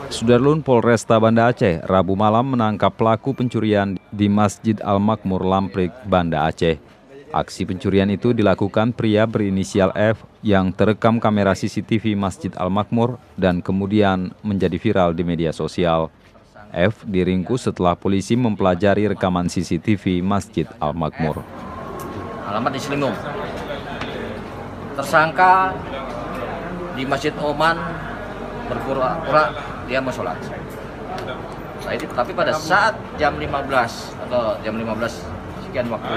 Sudarlun Polresta Banda Aceh Rabu malam menangkap pelaku pencurian di Masjid Al-Makmur Lamprik, Banda Aceh. Aksi pencurian itu dilakukan pria berinisial F yang terekam kamera CCTV Masjid Al-Makmur dan kemudian menjadi viral di media sosial. F diringkus setelah polisi mempelajari rekaman CCTV Masjid Al-Makmur. Alamat di Selingum. Tersangka di Masjid Oman berpura-pura dia mau sholat. Tapi pada saat jam 15 atau jam 15 sekian waktu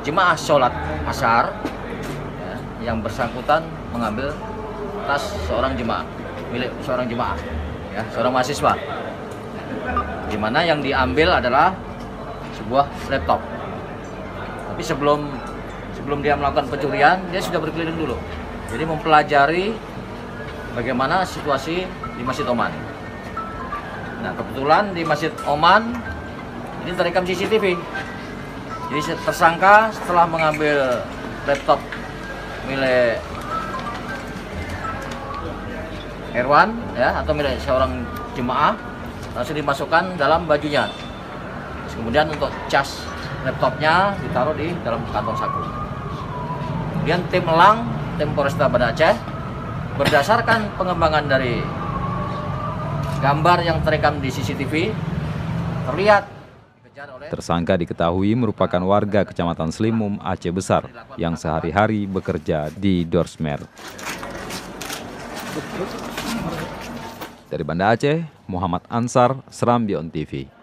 jemaah sholat asar, yang bersangkutan mengambil tas seorang jemaah, milik seorang jemaah, seorang mahasiswa, di mana yang diambil adalah sebuah laptop. Tapi sebelum dia melakukan pencurian, dia sudah berkeliling dulu. Jadi mempelajari bagaimana situasi di Masjid Oman. Nah, kebetulan di Masjid Oman ini terekam CCTV. Jadi tersangka setelah mengambil laptop milik Erwan atau milik seorang jemaah, langsung dimasukkan dalam bajunya. Kemudian untuk cas laptopnya ditaruh di dalam kantong saku. Kemudian tim Elang, tim Polresta Banda Aceh, berdasarkan pengembangan dari gambar yang terekam di CCTV, terlihat tersangka diketahui merupakan warga Kecamatan Selingum, Aceh Besar, yang sehari-hari bekerja di Dorsmer. Dari Banda Aceh, Muhammad Ansar, Serambi On TV.